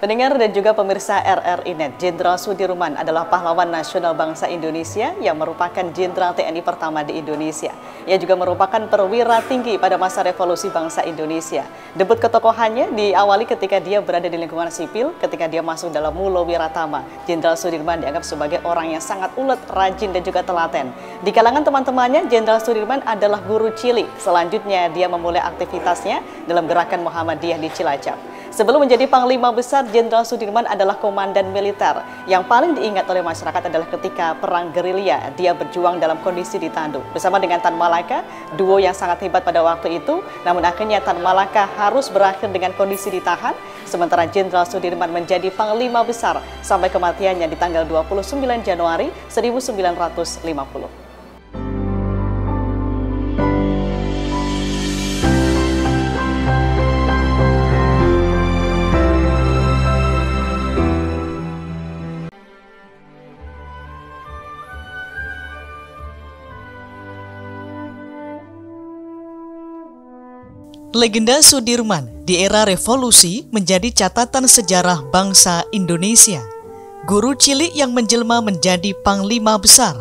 Pendengar dan juga pemirsa RRI Net, Jenderal Sudirman adalah pahlawan nasional bangsa Indonesia yang merupakan Jenderal TNI pertama di Indonesia. Ia juga merupakan perwira tinggi pada masa revolusi bangsa Indonesia. Debut ketokohannya diawali ketika dia berada di lingkungan sipil, ketika dia masuk dalam Mulo Wiratama. Jenderal Sudirman dianggap sebagai orang yang sangat ulet, rajin dan juga telaten. Di kalangan teman-temannya, Jenderal Sudirman adalah guru cilik. Selanjutnya dia memulai aktivitasnya dalam gerakan Muhammadiyah di Cilacap. Sebelum menjadi Panglima Besar, Jenderal Sudirman adalah komandan militer. Yang paling diingat oleh masyarakat adalah ketika perang gerilya, dia berjuang dalam kondisi ditandu. Bersama dengan Tan Malaka, duo yang sangat hebat pada waktu itu, namun akhirnya Tan Malaka harus berakhir dengan kondisi ditahan, sementara Jenderal Sudirman menjadi Panglima Besar sampai kematiannya di tanggal 29 Januari 1950. Legenda Sudirman di era revolusi menjadi catatan sejarah bangsa Indonesia. Guru cilik yang menjelma menjadi Panglima Besar.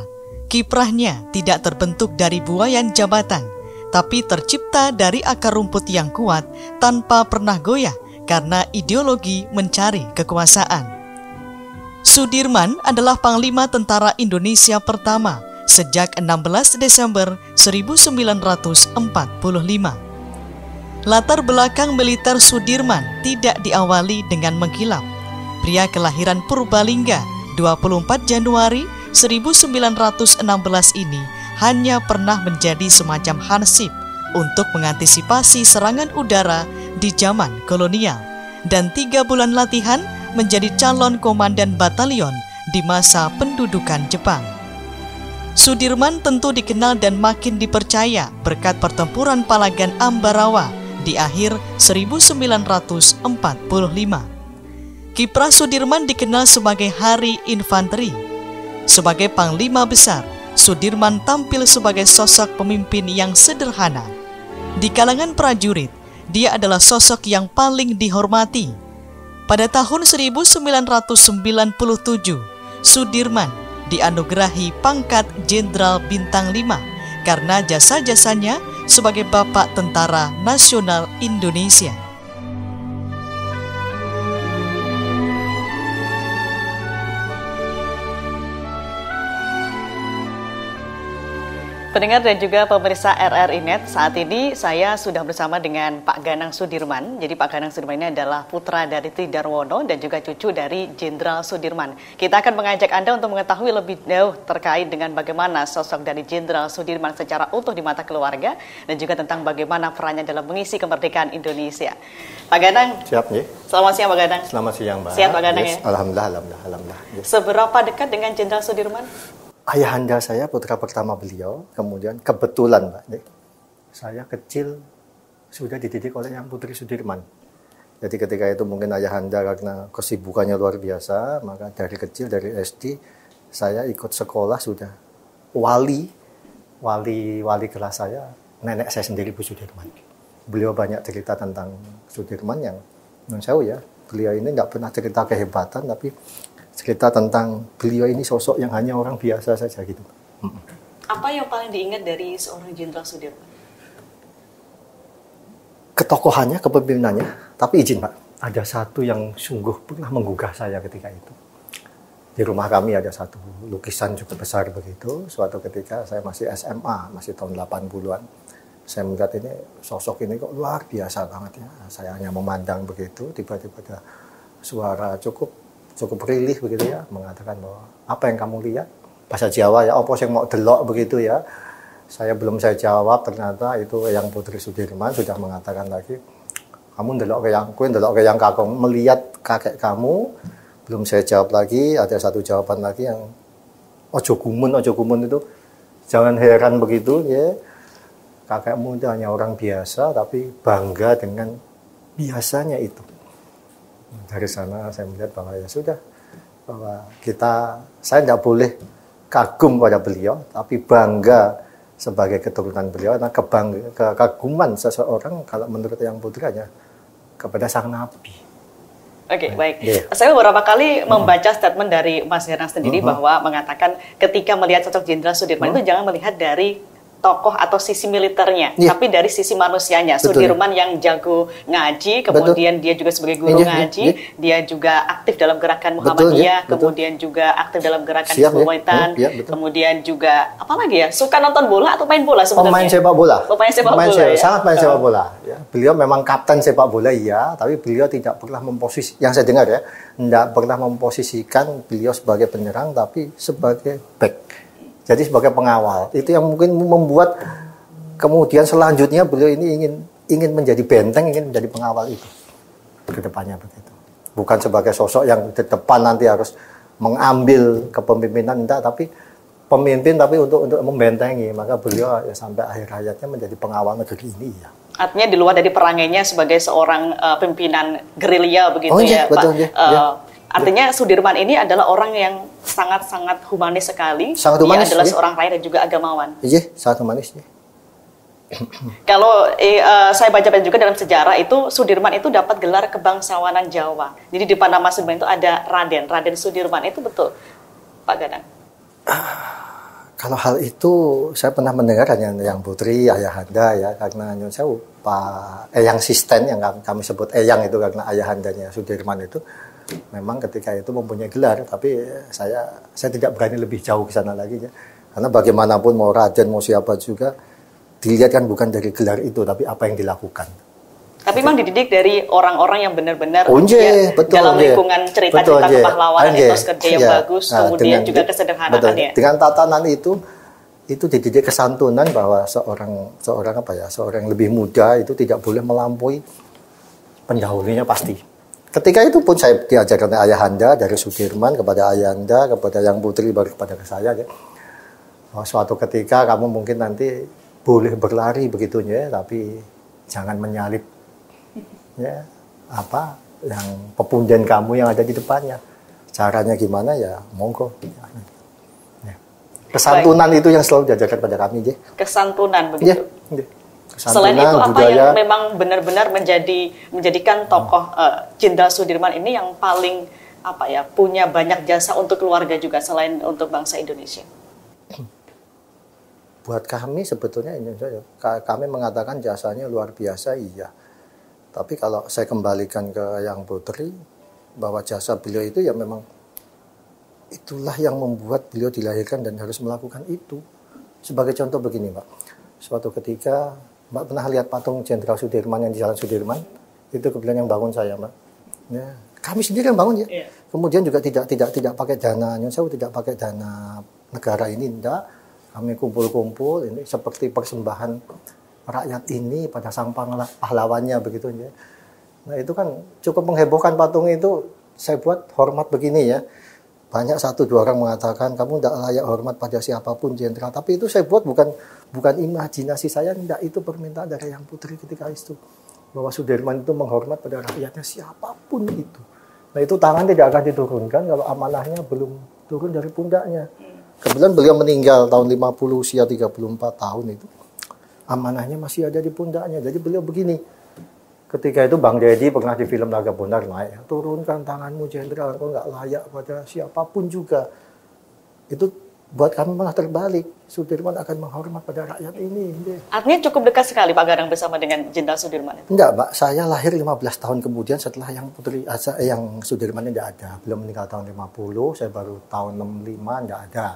Kiprahnya tidak terbentuk dari buayan jabatan, tapi tercipta dari akar rumput yang kuat tanpa pernah goyah karena ideologi mencari kekuasaan. Sudirman adalah Panglima Tentara Indonesia pertama sejak 16 Desember 1945. Latar belakang militer Sudirman tidak diawali dengan mengkilap. Pria kelahiran Purbalingga 24 Januari 1916 ini hanya pernah menjadi semacam hansip untuk mengantisipasi serangan udara di zaman kolonial, dan 3 bulan latihan menjadi calon komandan batalion di masa pendudukan Jepang. Sudirman tentu dikenal dan makin dipercaya berkat pertempuran Palagan Ambarawa di akhir 1945. Kiprah Sudirman dikenal sebagai Hari Infanteri. Sebagai Panglima Besar, Sudirman tampil sebagai sosok pemimpin yang sederhana. Di kalangan prajurit, dia adalah sosok yang paling dihormati. Pada tahun 1997, Sudirman dianugerahi pangkat Jenderal Bintang 5 karena jasa-jasanya sebagai Bapak Tentara Nasional Indonesia. Pendengar dan juga pemirsa RRI Net, saat ini saya sudah bersama dengan Pak Ganang Sudirman. Jadi Pak Ganang Sudirman ini adalah putra dari Tri Darwono dan juga cucu dari Jenderal Sudirman. Kita akan mengajak Anda untuk mengetahui lebih jauh terkait dengan bagaimana sosok dari Jenderal Sudirman secara utuh di mata keluarga dan juga tentang bagaimana perannya dalam mengisi kemerdekaan Indonesia. Pak Ganang. Siap, ya. Selamat siang Pak Ganang. Selamat siang, Mbak. Siap Pak Ganang, yes. Ya. Alhamdulillah. Yes. Seberapa dekat dengan Jenderal Sudirman? Ayahanda saya, putra pertama beliau, kemudian kebetulan, Mbak, saya kecil sudah dididik oleh Yang Putri Sudirman. Jadi ketika itu mungkin ayahanda karena kesibukannya luar biasa, maka dari kecil, dari SD, saya ikut sekolah sudah. Wali kelas saya, nenek saya sendiri, Bu Sudirman. Beliau banyak cerita tentang Sudirman yang, menurut saya ya, beliau ini nggak pernah cerita kehebatan, tapi cerita tentang beliau ini sosok yang hanya orang biasa saja gitu. Apa yang paling diingat dari seorang Jenderal Sudirman? Ketokohannya, kepemimpinannya. Tapi izin Pak, ada satu yang sungguh pernah menggugah saya ketika itu. Di rumah kami ada satu lukisan cukup besar begitu. Suatu ketika saya masih SMA, masih tahun 80-an. Saya melihat ini, sosok ini kok luar biasa banget ya. Saya hanya memandang begitu, tiba-tiba ada suara cukup rilih begitu ya, mengatakan bahwa apa yang kamu lihat, bahasa Jawa ya, apa yang mau delok begitu ya. Saya jawab, ternyata itu Yang Putri Sudirman sudah mengatakan lagi, kamu delok ke yang kakek, melihat kakek kamu. Belum saya jawab lagi, ada satu jawaban lagi yang ojo gumun itu, jangan heran begitu ya, kakekmu itu hanya orang biasa tapi bangga dengan biasanya itu. Dari sana saya melihat bahwa ya sudah, bahwa saya tidak boleh kagum pada beliau, tapi bangga sebagai keturunan beliau. Karena kekaguman seseorang kalau menurut Yang Putranya kepada sang Nabi. Oke, baik. Saya beberapa kali membaca statement dari Mas Herang sendiri bahwa mengatakan ketika melihat sosok Jenderal Sudirman itu jangan melihat dari tokoh atau sisi militernya, tapi dari sisi manusianya. Betul. Sudirman yang jago ngaji, kemudian dia juga sebagai guru ngaji, dia juga aktif dalam gerakan Muhammadiyah, kemudian juga aktif dalam gerakan Hizbul-Waitan, kemudian juga apa lagi ya? Suka nonton bola atau main bola sebenarnya? Pemain sepak bola. Pemain sepak bola. Ya? Sangat main sepak bola. Ya. Beliau memang kapten sepak bola iya, tapi beliau tidak pernah yang saya dengar ya, tidak pernah memposisikan beliau sebagai penyerang, tapi sebagai back. Jadi sebagai pengawal, itu yang mungkin membuat kemudian selanjutnya beliau ini ingin menjadi benteng, ingin menjadi pengawal itu ke depannya begitu. Bukan sebagai sosok yang di depan nanti harus mengambil kepemimpinan, enggak, tapi pemimpin tapi untuk membentengi. Maka beliau ya sampai akhir hayatnya menjadi pengawal negeri ini ya. Artinya di luar dari perangainya sebagai seorang pimpinan gerilya begitu ya, betul, Pak. Artinya Sudirman ini adalah orang yang sangat-sangat humanis sekali. Sangat humanis, dia adalah seorang rakyat dan juga agamawan. Iya, sangat humanis. Ya. Kalau saya baca juga dalam sejarah itu Sudirman itu dapat gelar kebangsawanan Jawa. Jadi di nama Sudirman itu ada Raden Sudirman, itu betul, Pak Gadang? Kalau hal itu saya pernah mendengar hanya yang putri ayahanda ya, karena Nyon Sewu Pak Eyang Sisten yang kami sebut Eyang itu karena ayahandanya Sudirman itu memang ketika itu mempunyai gelar, tapi saya tidak berani lebih jauh ke sana lagi ya. Karena bagaimanapun mau raden mau siapa juga dilihat kan bukan dari gelar itu, tapi apa yang dilakukan. Tapi memang dididik dari orang-orang yang benar-benar dalam lingkungan cerita-cerita kepahlawanan, etos kerja yang bagus, kemudian juga kesederhanaan ya. Dengan tatanan itu dididik kesantunan bahwa seorang yang lebih muda itu tidak boleh melampaui pendahulunya pasti. Ketika itu pun saya diajarkan oleh ayahanda dari Sudirman kepada ayahanda, kepada yang putri baru kepada saya ya. Suatu ketika kamu mungkin nanti boleh berlari begitunya, tapi jangan menyalip ya apa yang pepunden kamu yang ada di depannya. Caranya gimana ya monggo. Ya. Kesantunan itu yang selalu diajarkan pada kami ya. Kesantunan begitu. Ya. Selain itu apa yang memang benar-benar menjadikan tokoh Jenderal Sudirman ini yang paling punya banyak jasa untuk keluarga juga selain untuk bangsa Indonesia? Buat kami sebetulnya kami mengatakan jasanya luar biasa iya. Tapi kalau saya kembalikan ke yang putri bahwa jasa beliau itu ya memang itulah yang membuat beliau dilahirkan dan harus melakukan itu. Sebagai contoh begini, Pak. Suatu ketika Mbak pernah lihat patung Jenderal Sudirman yang di Jalan Sudirman? Itu kebetulan yang bangun saya, Mbak. Ya, kami sendiri yang bangun ya. Yeah. Kemudian juga tidak pakai dana, saya tidak pakai dana negara ini, enggak. Kami kumpul-kumpul ini seperti persembahan rakyat ini pada sang pahlawannya begitu ya. Nah, itu kan cukup menghebohkan patung itu. Saya buat hormat begini ya. Banyak 1-2 orang mengatakan kamu tidak layak hormat pada siapapun jenderal. Tapi itu saya buat bukan imajinasi saya, tidak, itu permintaan dari yang putri ketika itu. Bahwa Sudirman itu menghormat pada rakyatnya siapapun itu. Nah itu tangan tidak akan diturunkan kalau amanahnya belum turun dari pundaknya. Kebetulan beliau meninggal tahun 50 usia 34 tahun itu. Amanahnya masih ada di pundaknya. Jadi beliau begini. Ketika itu Bang Deddy pernah di film Naga Bonar naik. Turunkan tanganmu jenderal, kau nggak layak pada siapapun juga. Itu buat kami malah terbalik. Sudirman akan menghormat pada rakyat ini. Artinya cukup dekat sekali Pak Gadang bersama dengan Jenderal Sudirman itu? Enggak, Mbak. Saya lahir 15 tahun kemudian setelah yang putri yang Sudirman tidak ada. Beliau meninggal tahun 50, saya baru tahun 65 tidak ada.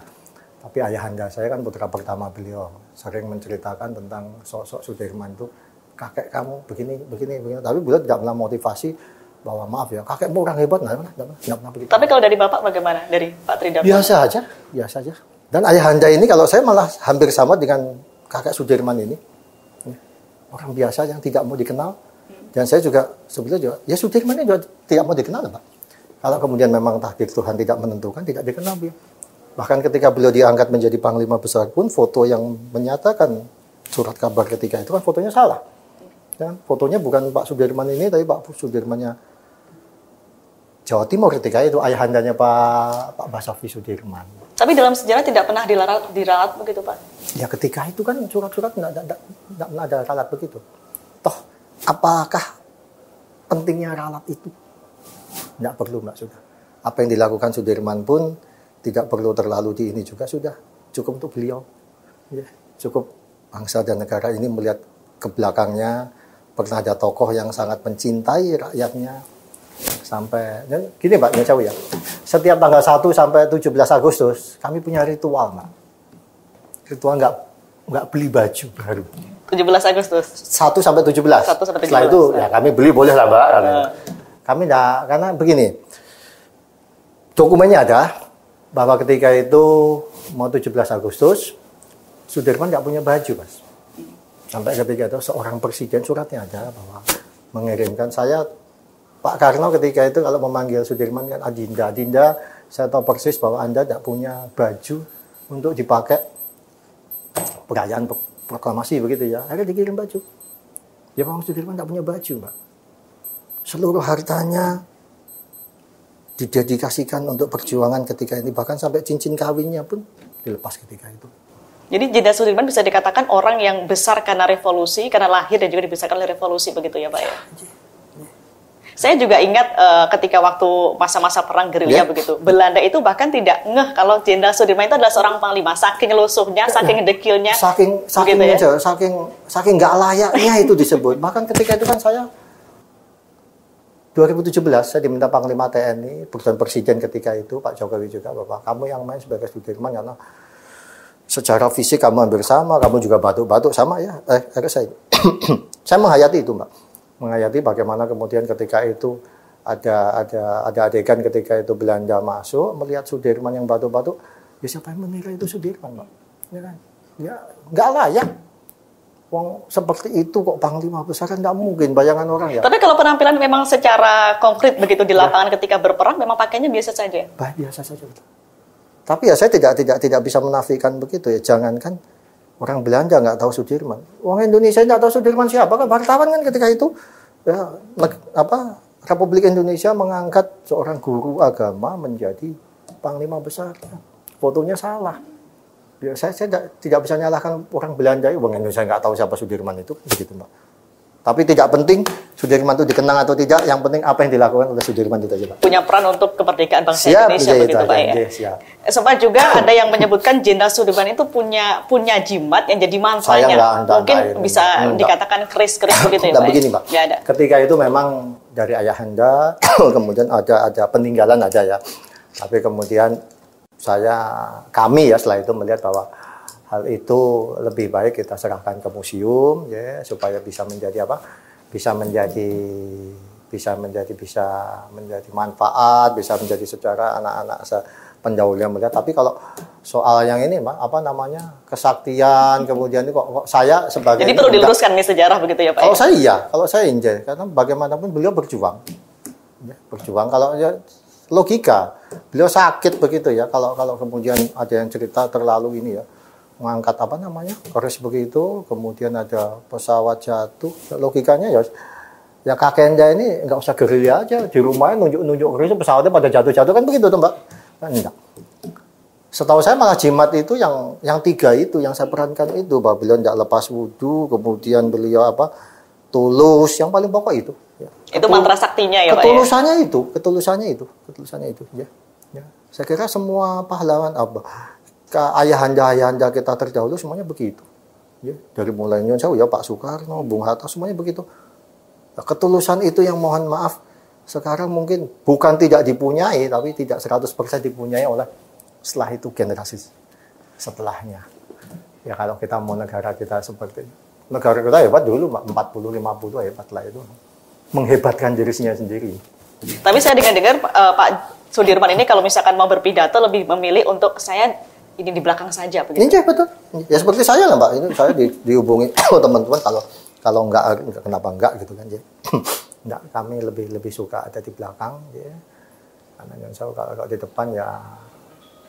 Tapi ayahanda saya kan putra pertama beliau. Sering menceritakan tentang sosok Sudirman itu. Kakek kamu begini. Tapi beliau tidak pernah motivasi bahwa maaf ya, kakekmu orang hebat. Tidak pernah begitu. Tapi kalau dari Bapak bagaimana? Dari Pak Tridharma? Biasa aja. Dan ayahanda ini kalau saya malah hampir sama dengan kakek Sudirman ini. Orang biasa yang tidak mau dikenal. Dan saya juga sebetulnya ya Sudirman ini juga tidak mau dikenal, Pak. Kalau kemudian memang takdir Tuhan tidak menentukan, tidak dikenal beliau. Bahkan ketika beliau diangkat menjadi Panglima Besar pun, foto yang menyatakan surat kabar ketika itu kan fotonya salah. Ya, fotonya bukan Pak Sudirman ini, tapi Pak Sudirmannya Jawa Timur ketika itu, ayahandanya Pak Basavi Sudirman. Tapi dalam sejarah tidak pernah diralat begitu, Pak? Ya ketika itu kan surat-surat tidak ada ralat begitu. Toh, apakah pentingnya ralat itu? Tidak perlu Mbak, sudah. Apa yang dilakukan Sudirman pun tidak perlu terlalu di ini juga, sudah. Cukup untuk beliau. Ya, cukup bangsa dan negara ini melihat ke belakangnya, pernah ada tokoh yang sangat mencintai rakyatnya. Sampai, gini Mbak, ya, ya. Setiap tanggal 1 sampai 17 Agustus, kami punya ritual Mbak. Ritual nggak beli baju baru. 17 Agustus? 1 sampai 17. 1 sampai 17. Setelah itu, ya kami beli boleh lah Mbak. Kami enggak, karena begini, dokumennya ada, bahwa ketika itu mau 17 Agustus, Sudirman nggak punya baju, Mas. Sampai ketika itu seorang presiden suratnya ada, bahwa mengirimkan saya, Pak Karno ketika itu kalau memanggil Sudirman kan Adinda. Adinda, saya tahu persis bahwa Anda tidak punya baju untuk dipakai perayaan proklamasi begitu ya. Akhirnya dikirim baju. Ya Pak Sudirman tidak punya baju, Mbak. Seluruh hartanya didedikasikan untuk perjuangan ketika ini. Bahkan sampai cincin kawinnya pun dilepas ketika itu. Jadi Jenderal Sudirman bisa dikatakan orang yang besar karena revolusi, karena lahir dan juga dibesarkan oleh revolusi begitu ya Pak ya? Saya juga ingat ketika waktu masa-masa perang gerilya begitu, Belanda itu bahkan tidak ngeh kalau Jenderal Sudirman itu adalah seorang panglima, saking lusuhnya, saking dekilnya, saking nggak layaknya itu disebut. Bahkan ketika itu kan saya 2017 saya diminta Panglima TNI, bukan Presiden ketika itu Pak Jokowi juga, Bapak kamu yang main sebagai Sudirman karena secara fisik kamu hampir sama, kamu juga batuk-batuk sama ya. Saya menghayati itu Mbak. Menghayati bagaimana kemudian ketika itu ada adegan ketika itu Belanda masuk melihat Sudirman yang batuk-batuk, ya siapa yang mengira itu Sudirman Mbak? Ya kan? Ya nggak layak. Wong seperti itu kok panglima besar kan nggak mungkin bayangan orang ya. Tapi kalau penampilan memang secara konkret begitu di lapangan ketika berperang memang pakainya biasa saja. Biasa saja betul. Tapi ya saya tidak bisa menafikan begitu ya. Jangankan orang Belanda nggak tahu Sudirman, orang Indonesia nggak tahu Sudirman siapa kan wartawan kan ketika itu ya Republik Indonesia mengangkat seorang guru agama menjadi panglima besar. Fotonya salah. Ya, saya tidak bisa nyalahkan orang Belanda, orang Indonesia nggak tahu siapa Sudirman itu, begitu Mbak. Tapi tidak penting Sudirman itu dikenang atau tidak, yang penting apa yang dilakukan oleh Sudirman itu aja Pak. Punya peran untuk kemerdekaan bangsa Indonesia begitu Pak ya. Sempat juga ada yang menyebutkan Jenderal Sudirman itu punya jimat yang jadi mantranya. Mungkin bisa dikatakan keris-keris begitu ya Pak. Begini Pak. Ya, ada. Ketika itu memang dari ayahanda, kemudian ada peninggalan aja ya. Tapi kemudian kami ya setelah itu melihat bahwa hal itu lebih baik kita serahkan ke museum ya supaya bisa menjadi manfaat, bisa menjadi sejarah anak-anak pendahulunya melihat. Tapi kalau soal yang ini Mbak, kesaktian kemudian ini kok saya sebagai, jadi perlu diluruskan nih sejarah begitu ya Pak. Kalau saya injil karena bagaimanapun beliau berjuang kalau ya logika beliau sakit begitu ya kalau kemudian ada yang cerita terlalu ini ya mengangkat keris begitu kemudian ada pesawat jatuh logikanya ya kakenda ini nggak usah gerilya aja di rumahnya nunjuk keris pesawatnya pada jatuh kan begitu tuh Mbak kan enggak. Setahu saya malah jimat itu yang 3 itu yang saya perankan itu bahwa beliau tidak lepas wudhu kemudian beliau tulus yang paling pokok itu ya. Itu mantra saktinya ya Pak ya? Ketulusannya itu ya. Saya kira semua pahlawan ayahanda kita terdahulu semuanya begitu ya. Dari mulai Nyon Sewu ya Pak Soekarno, Bung Hatta semuanya begitu. Nah, ketulusan itu yang mohon maaf sekarang mungkin bukan tidak dipunyai tapi tidak 100% dipunyai oleh setelah itu generasi setelahnya. Ya kalau kita mau negara kita seperti negara kita hebat dulu 40-50 hebat lah itu. Menghebatkan dirinya sendiri. Tapi saya dengar Pak Sudirman ini kalau misalkan mau berpidato lebih memilih untuk saya ini di belakang saja begitu. Iya betul. Ya seperti saya lah Mbak. Ini saya dihubungi teman-teman kalau enggak kenapa enggak gitu kan ya. Enggak, kami lebih suka ada di belakang ya. Karena kalau di depan ya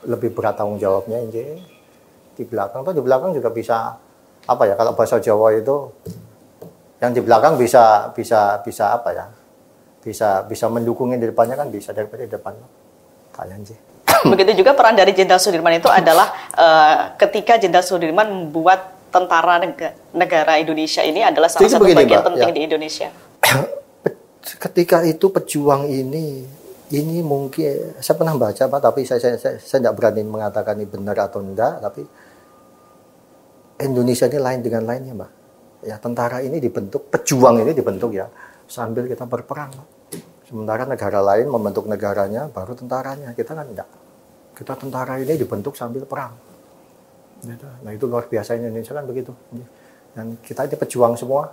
lebih berat tanggung jawabnya ya. Di belakang juga bisa kalau bahasa Jawa itu yang di belakang bisa mendukungin di depannya kan bisa daripada di depan. Begitu juga peran dari Jenderal Sudirman itu adalah ketika Jenderal Sudirman membuat tentara negara Indonesia ini adalah salah satu bagian penting di Indonesia. Ketika itu pejuang ini Ini mungkin saya pernah baca Pak, tapi saya tidak berani mengatakan ini benar atau enggak. Tapi Indonesia ini lain dengan lainnya Pak. Ya tentara ini dibentuk, pejuang ini dibentuk ya sambil kita berperang. Sementara negara lain membentuk negaranya, baru tentaranya. Kita kan enggak. Kita tentara ini dibentuk sambil perang. Nah itu luar biasa, Indonesia kan begitu. Dan kita ini pejuang semua.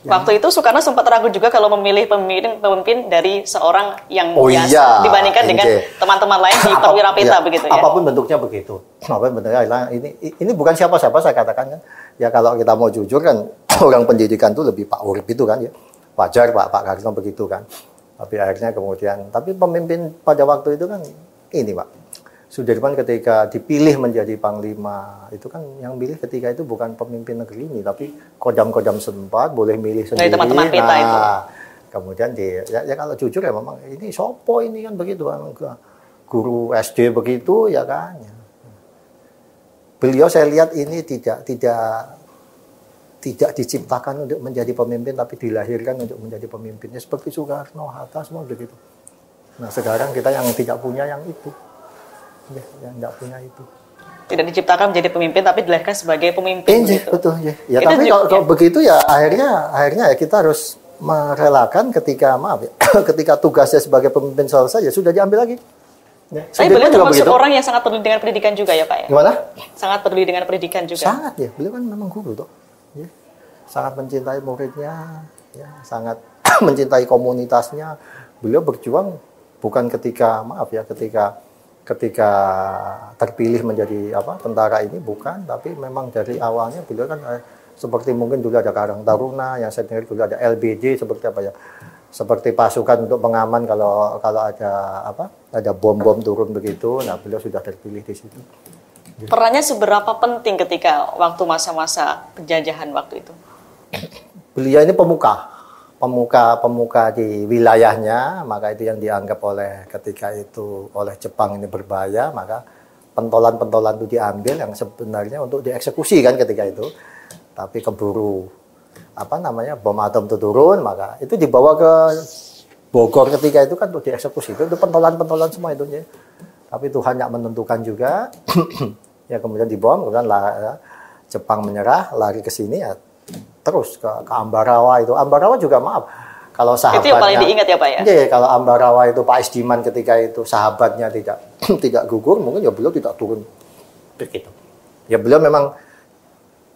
Waktu itu Soekarno sempat ragu juga kalau memilih pemimpin dari seorang yang biasa dibandingkan dengan teman-teman lain di perwira pita begitu ya. Apapun bentuknya begitu. Apapun bentuknya, ini bukan siapa-siapa saya katakan kan. Ya kalau kita mau jujur kan orang pendidikan itu lebih Pak Urip itu kan ya. Wajar Pak Karno begitu kan. Tapi akhirnya kemudian, tapi pemimpin pada waktu itu kan ini Pak. Sudirman ketika dipilih menjadi panglima itu kan yang pilih ketika itu bukan pemimpin negeri ini tapi kodam-kodam setempat, boleh milih sendiri. Teman-teman pita itu. Kemudian ya kalau jujur ya memang ini sopo ini kan begitu kan, guru SD begitu ya kan. Beliau saya lihat ini tidak diciptakan untuk menjadi pemimpin tapi dilahirkan untuk menjadi pemimpinnya seperti Soekarno, Hatta semua begitu. Nah sekarang kita yang tidak punya yang itu. Ya, yang nggak punya itu. Tidak diciptakan menjadi pemimpin, tapi dilahirkan sebagai pemimpin. Gitu. Betul, ya. Ya tapi kalau begitu ya akhirnya ya kita harus merelakan ketika ketika tugasnya sebagai pemimpin selesai ya sudah diambil lagi. Ya, tapi beliau termasuk orang yang sangat peduli dengan pendidikan juga ya Pak ya? Gimana? Sangat peduli dengan pendidikan juga. Sangat ya, beliau kan memang guru toh. Ya. Sangat mencintai muridnya, ya, sangat mencintai komunitasnya. Beliau berjuang bukan ketika ketika terpilih menjadi tentara ini bukan, tapi memang dari awalnya beliau kan seperti mungkin dulu ada Karang Taruna, yang saya dengar dulu ada LBJ seperti pasukan untuk pengaman kalau ada bom turun begitu. Nah beliau sudah terpilih di situ. Perannya seberapa penting ketika waktu masa-masa penjajahan waktu itu? Beliau ini pemuka di wilayahnya, maka itu yang dianggap ketika itu oleh Jepang ini berbahaya, maka pentolan-pentolan itu diambil yang sebenarnya untuk dieksekusi kan ketika itu, tapi keburu bom atom itu turun, maka itu dibawa ke Bogor ketika itu kan untuk dieksekusi, itu pentolan-pentolan semua itu ya. Tapi Tuhan yang menentukan juga ya kemudian dibom, kemudian Jepang menyerah, lari ke sini ya. Terus ke Ambarawa itu. Ambarawa juga maaf. Kalau sahabatnya, itu yang paling diingat ya Pak ya? Iya, kalau Ambarawa itu Pak Isdiman ketika itu sahabatnya tidak gugur, mungkin ya beliau tidak turun begitu. Ya beliau memang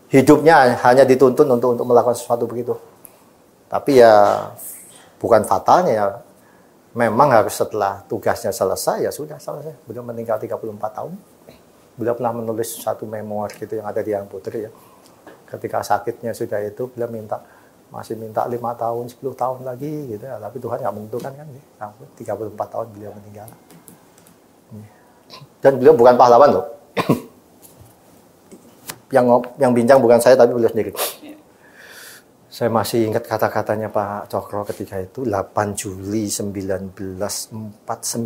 hidupnya hanya dituntun untuk melakukan sesuatu begitu. Tapi ya bukan fatalnya ya. Memang harus setelah tugasnya selesai ya sudah selesai. Beliau meninggal 34 tahun. Beliau pernah menulis satu memoir gitu yang ada di Yang Putri ya. Ketika sakitnya sudah itu, beliau masih minta 5 tahun, 10 tahun lagi gitu ya. Tapi Tuhan nggak menentukan kan ya. 34 tahun beliau meninggal. Dan beliau bukan pahlawan loh. yang bincang bukan saya tapi beliau sendiri. Saya masih ingat kata-katanya Pak Cokro ketika itu 8 Juli 1949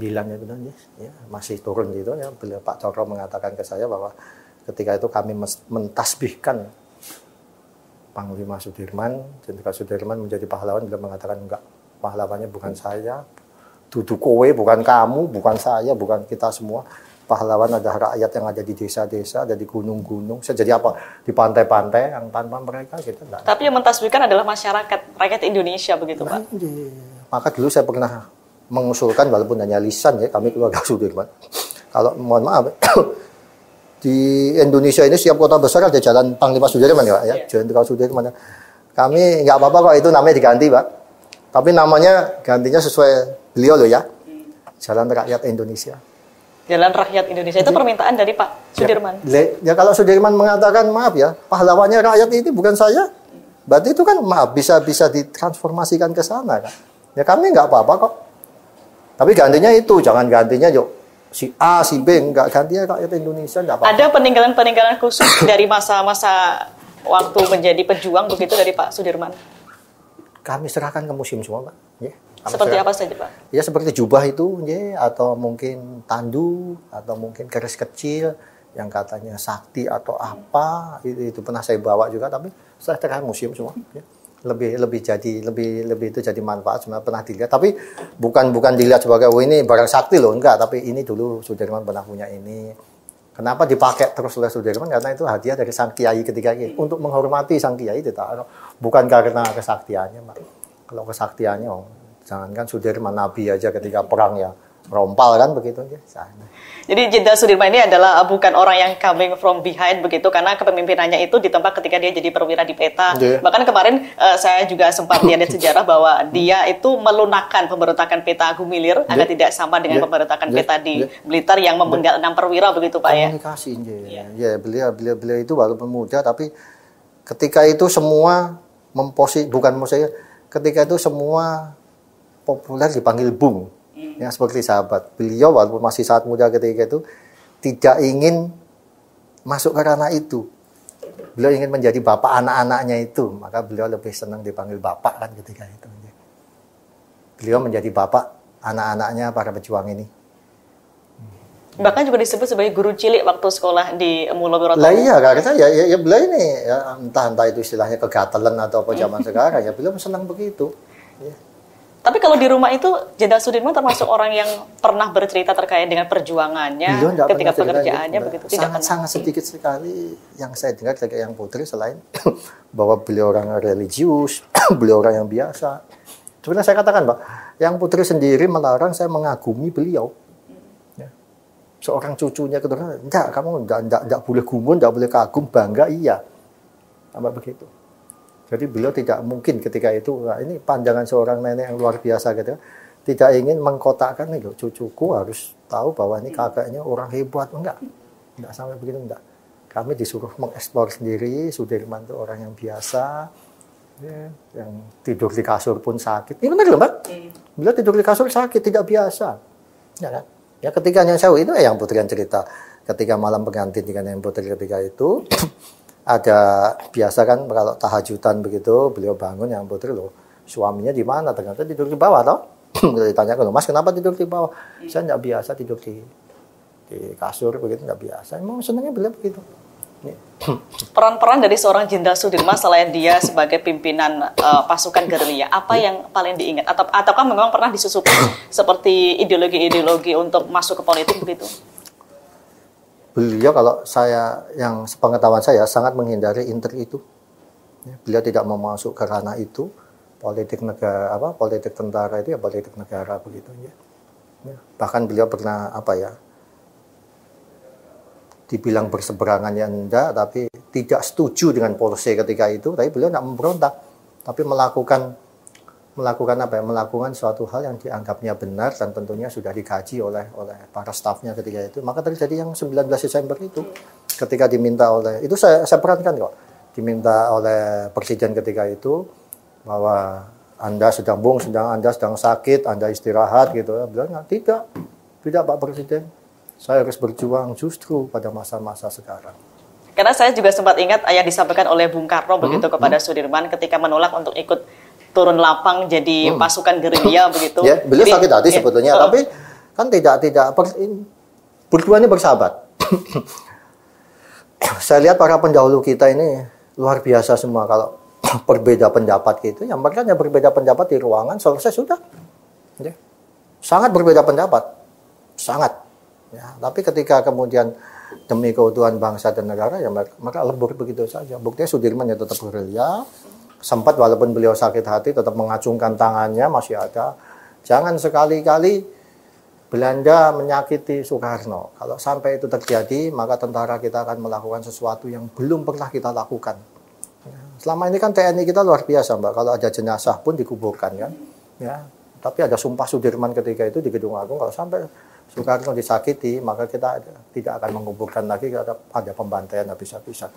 ya benar ya. Masih turun gitu ya. Beliau Pak Cokro mengatakan ke saya bahwa ketika itu kami mentasbihkan Panglima Sudirman, Jenderal Sudirman menjadi pahlawan. Beliau mengatakan enggak, pahlawannya bukan saya, duduk kowe, bukan kamu, bukan saya, bukan kita semua. Pahlawan adalah rakyat yang ada di desa-desa, ada di gunung-gunung. Saya jadi apa? Di pantai-pantai yang tanpa mereka gitu. Enggak. Tapi yang mentasbihkan adalah masyarakat, rakyat Indonesia begitu Pak. Maka dulu saya pernah mengusulkan, walaupun hanya lisan ya, kami keluarga Sudirman. Kalau mohon maaf, di Indonesia ini setiap kota besar ada jalan Panglima Sudirman ya, Pak ya. Jenderal Sudirman. Kami nggak apa-apa kok itu namanya diganti, Pak. Tapi namanya gantinya sesuai beliau loh ya. Jalan Rakyat Indonesia. Jalan Rakyat Indonesia itu permintaan dari Pak Sudirman. Ya kalau Sudirman mengatakan maaf ya, pahlawannya rakyat ini bukan saya. Berarti itu kan maaf bisa ditransformasikan ke sana kan. Ya kami nggak apa-apa kok. Tapi gantinya itu, jangan gantinya yuk si A, si B, enggak, gantinya rakyat Indonesia, enggak apa-apa. Ada peninggalan-peninggalan khusus dari masa-masa waktu menjadi pejuang begitu dari Pak Sudirman? Kami serahkan ke museum semua, Pak. Ya, seperti apa saja, Pak? Ya, seperti jubah itu, ya, atau mungkin tandu, atau mungkin keris kecil, yang katanya sakti atau apa, itu pernah saya bawa juga, tapi saya serahkan museum semua. Ya. lebih itu jadi manfaat sebenarnya pernah dilihat, tapi bukan dilihat sebagai oh ini barang sakti loh, enggak, tapi ini dulu Sudirman pernah punya ini. Kenapa dipakai terus oleh Sudirman? Karena itu hadiah dari sang kiai ketika itu untuk menghormati sang kiai ditaruh, bukan karena kesaktiannya, Mbak. Kalau kesaktiannya jangankan Sudirman, Nabi aja ketika perang ya rompal kan begitu aja. Jadi Jenderal Sudirman ini adalah bukan orang yang coming from behind begitu, karena kepemimpinannya itu ditempa ketika dia jadi perwira di peta. Bahkan kemarin saya juga sempat lihat sejarah bahwa dia itu melunakkan pemberontakan peta Gumilir agar tidak sama dengan pemberontakan peta di Blitar yang memenggal 6 perwira begitu Pak ya. Komunikasi ya beliau itu walaupun muda tapi ketika itu semua ketika itu semua populer dipanggil Bung. Ya, seperti sahabat. Beliau walaupun masih saat muda ketika itu tidak ingin masuk ke ranah itu. Beliau ingin menjadi bapak anak-anaknya itu, maka beliau lebih senang dipanggil bapak kan ketika itu. Beliau menjadi bapak anak-anaknya para pejuang ini. Bahkan juga disebut sebagai guru cilik waktu sekolah di Mulo Wiroto. Lah iya, karena ya beliau ini ya, entah itu istilahnya kegatelan atau apa zaman sekarang ya beliau senang begitu. Ya. Tapi kalau di rumah itu Jenderal Sudirman termasuk orang yang pernah bercerita terkait dengan perjuangannya ketika pekerjaannya begitu. Sangat sedikit sekali yang saya dengar dari yang putri selain bahwa beliau orang religius, beliau orang yang biasa. Sebenarnya saya katakan Pak, yang putri sendiri melarang saya mengagumi beliau. Ya. Seorang cucunya keturunan, enggak, kamu enggak boleh gumun, enggak boleh kagum, bangga iya. Tambah begitu. Jadi beliau tidak mungkin ketika itu, nah ini pandangan seorang nenek yang luar biasa gitu, tidak ingin mengkotakkan nih loh, cucuku harus tahu bahwa ini kakaknya orang hebat, enggak sampai begitu, enggak. Kami disuruh mengeksplor sendiri, Sudirman itu orang yang biasa, ya, yang tidur di kasur pun sakit. Ini benar loh Mbak, beliau tidur di kasur sakit, tidak biasa, ya kan? Ya ketika yang saya itu yang putri yang cerita, ketika malam pengantin dengan yang putri ketika itu. Ada biasa kan kalau tahajudan begitu beliau bangun yang putri loh suaminya di mana ternyata tidur di bawah toh. Ditanya loh Mas kenapa tidur di bawah? Saya nggak biasa tidur di kasur begitu, nggak biasa. Emang senangnya beliau begitu. Peran-peran dari seorang Jenderal Sudirman selain dia sebagai pimpinan pasukan gerilya, apa yang paling diingat? Ataukah memang pernah disusupi seperti ideologi-ideologi untuk masuk ke politik begitu? Beliau kalau yang sepengetahuan saya sangat menghindari inter itu. Beliau tidak mau masuk ke ranah itu. Politik negara politik tentara itu ya politik negara begitu ya. Bahkan beliau pernah dibilang berseberangan ya enggak, tapi tidak setuju dengan polisi ketika itu, tapi beliau tidak memberontak, tapi melakukan suatu hal yang dianggapnya benar dan tentunya sudah dikaji oleh para stafnya ketika itu. Maka terjadi yang 19 Desember itu ketika diminta oleh itu saya perankan kok, diminta oleh presiden ketika itu bahwa Anda sedang sakit, Anda istirahat gitu. Beliau tidak Pak Presiden, saya harus berjuang justru pada masa-masa sekarang. Karena saya juga sempat ingat yang disampaikan oleh Bung Karno begitu kepada Sudirman ketika menolak untuk ikut turun lapang jadi pasukan gerilya begitu. Ya, beliau sakit hati sebetulnya, tapi kan berdua ini bersahabat. Saya lihat para pendahulu kita ini luar biasa semua kalau berbeda pendapat gitu. Yang mereka hanya berbeda pendapat di ruangan selesai sudah. Ya. Sangat berbeda pendapat. Sangat. Ya, tapi ketika kemudian demi keutuhan bangsa dan negara ya mereka lebur begitu saja. Buktinya Sudirman ya tetap gerilya. Sempat walaupun beliau sakit hati tetap mengacungkan tangannya masih ada. Jangan sekali-kali Belanda menyakiti Soekarno. Kalau sampai itu terjadi maka tentara kita akan melakukan sesuatu yang belum pernah kita lakukan. Selama ini kan TNI kita luar biasa Mbak. Kalau ada jenazah pun dikuburkan kan. Ya. Tapi ada sumpah Sudirman ketika itu di Gedung Agung kalau sampai Soekarno disakiti maka kita tidak akan menguburkan lagi, ada pembantaian habis-habisan.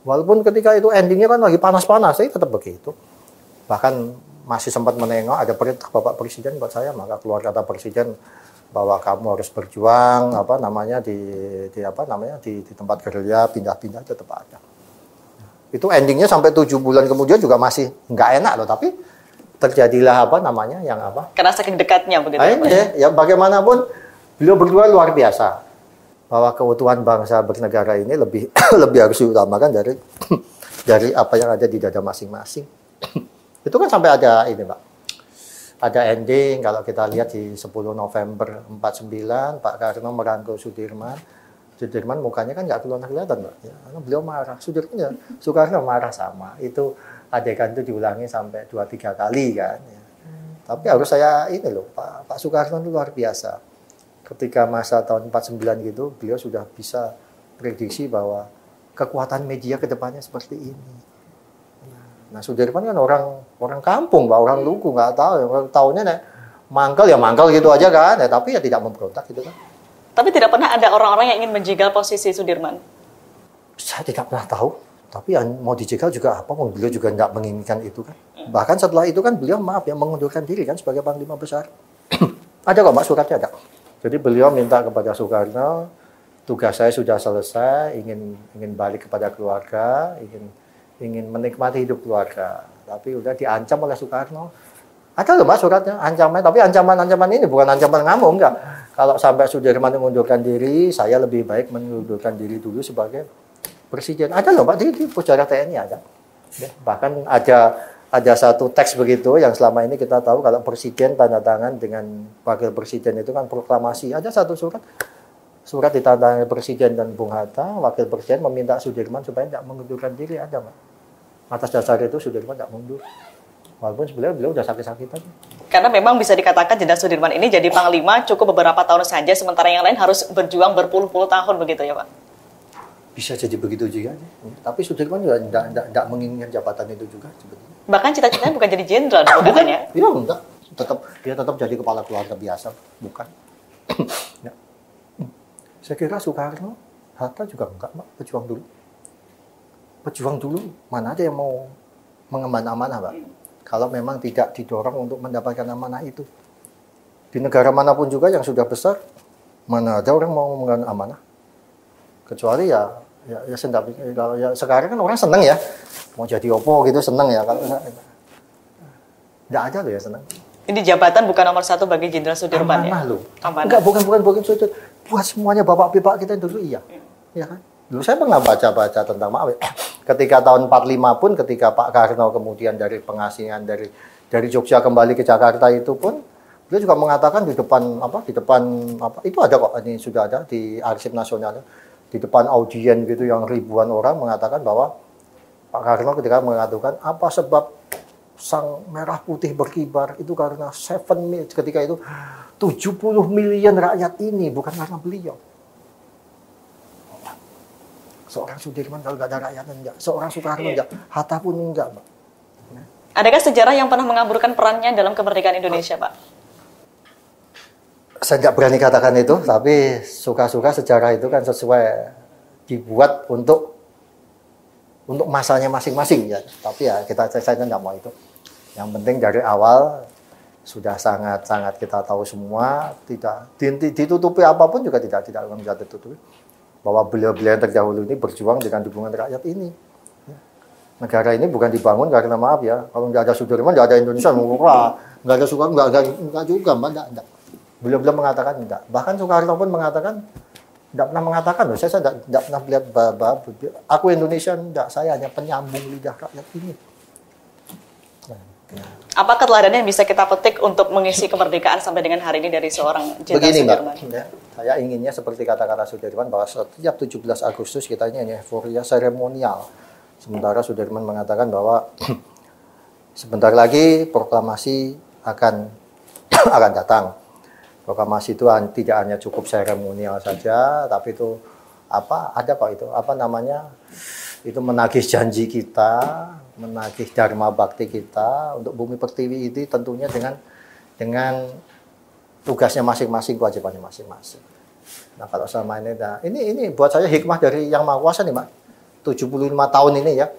Walaupun ketika itu endingnya kan lagi panas-panas, saya tetap begitu. Bahkan masih sempat menengok ada perintah Bapak Presiden buat saya, maka keluar kata Presiden bahwa kamu harus berjuang di tempat gerilya pindah-pindah tetap ada. Itu endingnya sampai 7 bulan kemudian juga masih nggak enak loh, tapi terjadilah karena saking dekatnya begitu. Ya bagaimanapun beliau berdua luar biasa. Bahwa keutuhan bangsa bernegara ini lebih harus diutamakan dari apa yang ada di dada masing-masing. Itu kan sampai ada ini, Pak. Ada ending kalau kita lihat di 10 November 49 Pak Karno merangkul Sudirman. Sudirman mukanya kan nggak kelihatan, Pak. Ya, karena beliau marah. Sudirman ya, Soekarno marah sama. Itu adegan itu diulangi sampai 2-3 kali kan. Ya. Tapi harus saya ini loh, Pak Soekarno itu luar biasa. Ketika masa tahun 49 gitu, beliau sudah bisa prediksi bahwa kekuatan media ke depannya seperti ini. Nah, Sudirman kan orang kampung, Pak, orang lugu, nggak tahu. Orang tahunya nih mangkal ya mangkal gitu aja kan. Ya, tapi ya tidak memberontak gitu kan. Tapi tidak pernah ada orang-orang yang ingin menjegal posisi Sudirman? Saya tidak pernah tahu. Tapi yang mau dijegal juga apa? Beliau juga nggak menginginkan itu kan. Bahkan setelah itu kan beliau maaf ya mengundurkan diri kan sebagai Panglima Besar. Ada kok, Pak, suratnya ada. Jadi beliau minta kepada Soekarno, tugas saya sudah selesai, ingin balik kepada keluarga, ingin menikmati hidup keluarga. Tapi udah diancam oleh Soekarno. Ada loh, Pak, suratnya, ancaman. Tapi ancaman-ancaman ini bukan ancaman ngamuk, enggak. Kalau sampai Sudirman mengundurkan diri, saya lebih baik mengundurkan diri dulu sebagai presiden. Ada loh, Pak, di Pusdara TNI ada. Ya, bahkan ada satu teks begitu yang selama ini kita tahu kalau presiden tanda tangan dengan wakil presiden itu kan proklamasi. Ada satu surat ditandatangani presiden dan Bung Hatta, wakil presiden meminta Sudirman supaya tidak mengundurkan diri, ada, Pak. Atas dasar itu Sudirman tidak mundur. Walaupun sebenarnya beliau udah sakit-sakitan. Karena memang bisa dikatakan Jenderal Sudirman ini jadi panglima cukup beberapa tahun saja, sementara yang lain harus berjuang berpuluh-puluh tahun begitu ya, Pak? Bisa jadi begitu juga. Tapi Sudirman juga tidak menginginkan jabatan itu juga sebetulnya. Bahkan cita-citanya bukan jadi jenderal, katanya. Iya, enggak. Dia tetap jadi kepala keluarga biasa, bukan. Ya. Saya kira Soekarno, Hatta juga enggak, Pak, pejuang dulu. Pejuang dulu, mana ada yang mau mengemban amanah, Pak. Kalau memang tidak didorong untuk mendapatkan amanah itu. Di negara manapun juga yang sudah besar, mana ada orang mau mengemban amanah. Kecuali ya sendap. Kalau ya sekarang kan orang seneng ya, mau jadi opo gitu seneng ya. Kalau enggak ada loh ya seneng. Ini jabatan bukan nomor satu bagi Jenderal Sudirman amanah, ya? Loh. Amanah. Enggak, bukan sudut. Buat semuanya bapak-bapak kita dulu iya. Ya kan? Dulu saya pernah baca-baca tentang ketika tahun 45 pun ketika Pak Karno kemudian dari pengasingan dari Jogja kembali ke Jakarta itu pun beliau juga mengatakan di depan itu ada kok, ini sudah ada di Arsip Nasional di depan audien gitu yang ribuan orang mengatakan bahwa Pak Karno ketika mengatakan apa sebab sang merah putih berkibar itu karena ketika itu 70 miliar rakyat ini bukan karena beliau. Seorang Sudirman kalau nggak ada rakyatnya enggak, seorang Soekarno enggak, Hatta pun enggak, Pak. Adakah sejarah yang pernah mengaburkan perannya dalam kemerdekaan Indonesia, Pak? Saya nggak berani katakan itu, tapi suka-suka sejarah itu kan sesuai dibuat untuk masanya masing-masing ya. Tapi ya saya nggak mau itu. Yang penting dari awal sudah sangat kita tahu semua, tidak ditutupi apapun juga tidak bisa ditutupi. Bahwa beliau-beliau yang terdahulu ini berjuang dengan dukungan rakyat ini. Negara ini bukan dibangun karena maaf ya, kalau nggak ada Sudirman, nggak ada Indonesia, nggak ada Soekarno, nggak juga, Mbak, enggak. Beliau mengatakan enggak. Bahkan Soekarno pun mengatakan, enggak pernah mengatakan loh, saya enggak pernah lihat aku Indonesia, enggak, saya hanya penyambung lidah rakyat ini. Apa keteladanan yang bisa kita petik untuk mengisi kemerdekaan sampai dengan hari ini dari seorang Jenderal Sudirman? Begini, Mbak, ya, saya inginnya seperti kata-kata Sudirman bahwa setiap 17 Agustus kita ini hanya euforia seremonial. Sementara Sudirman mengatakan bahwa sebentar lagi proklamasi akan datang. Proklamasi itu tidak hanya cukup seremonial saja, tapi itu ada kok itu itu menagih janji kita, menagih dharma bakti kita untuk Bumi Pertiwi ini tentunya dengan tugasnya masing-masing, kewajibannya masing-masing. Nah, kalau selama ini buat saya hikmah dari Yang Maha Kuasa nih, Mak. 75 tahun ini ya,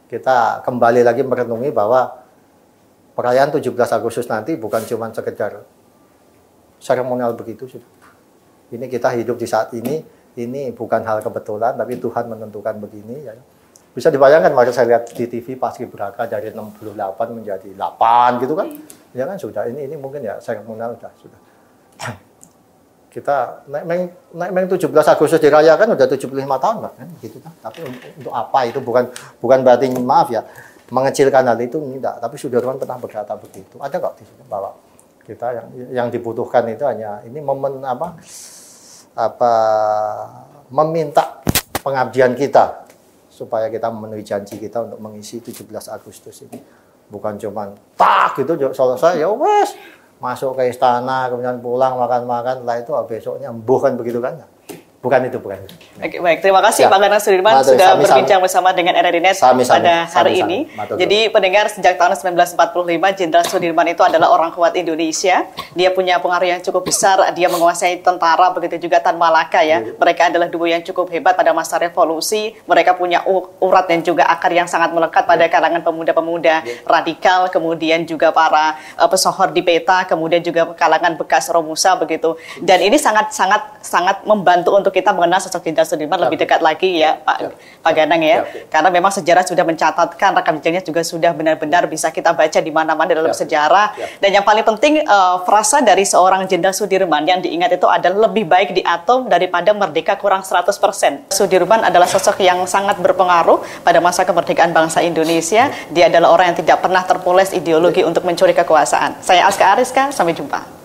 kita kembali lagi merenungi bahwa perayaan 17 Agustus nanti bukan cuma sekedar seremonial begitu sudah. Ini kita hidup di saat ini bukan hal kebetulan, tapi Tuhan menentukan begini ya. Bisa dibayangkan, maka saya lihat di TV Paskibraka dari 68 menjadi 8 gitu kan. Ya kan sudah, ini mungkin ya seremonial sudah. Kita naik 17 Agustus dirayakan udah 75 tahun, Pak, kan gitu kan. Tapi untuk apa itu bukan berarti maaf ya. mengecilkan hal itu tidak. Tapi Sudirman pernah berkata begitu. Ada kok di sini bahwa kita yang dibutuhkan itu hanya ini momen meminta pengabdian kita supaya kita memenuhi janji kita untuk mengisi 17 Agustus ini. Bukan cuma gitu selesai ya wes masuk ke istana kemudian pulang makan-makan lah itu besoknya bukan begitu kan. Bukan itu. Oke, baik, terima kasih Pak Ganang Sudirman sudah berbincang bersama dengan RRI-Net pada hari ini. Jadi pendengar, sejak tahun 1945 Jenderal Sudirman itu adalah orang kuat Indonesia. Dia punya pengaruh yang cukup besar, dia menguasai tentara, begitu juga Tan Malaka ya. Mereka adalah duo yang cukup hebat pada masa revolusi. Mereka punya urat dan juga akar yang sangat melekat pada kalangan pemuda-pemuda radikal, kemudian juga para pesohor di peta, kemudian juga kalangan bekas Romusa begitu. Dan ini sangat membantu untuk kita mengenal sosok Jenderal Sudirman lebih dekat lagi ya Pak Ganang ya. Karena memang sejarah sudah mencatatkan, rekam jejaknya juga sudah benar-benar bisa kita baca di mana-mana dalam sejarah. Dan yang paling penting frasa dari seorang Jenderal Sudirman yang diingat itu adalah lebih baik di atom daripada merdeka kurang 100%. Sudirman adalah sosok yang sangat berpengaruh pada masa kemerdekaan bangsa Indonesia. Dia adalah orang yang tidak pernah terpoles ideologi untuk mencuri kekuasaan. Saya Aska Ariska, sampai jumpa.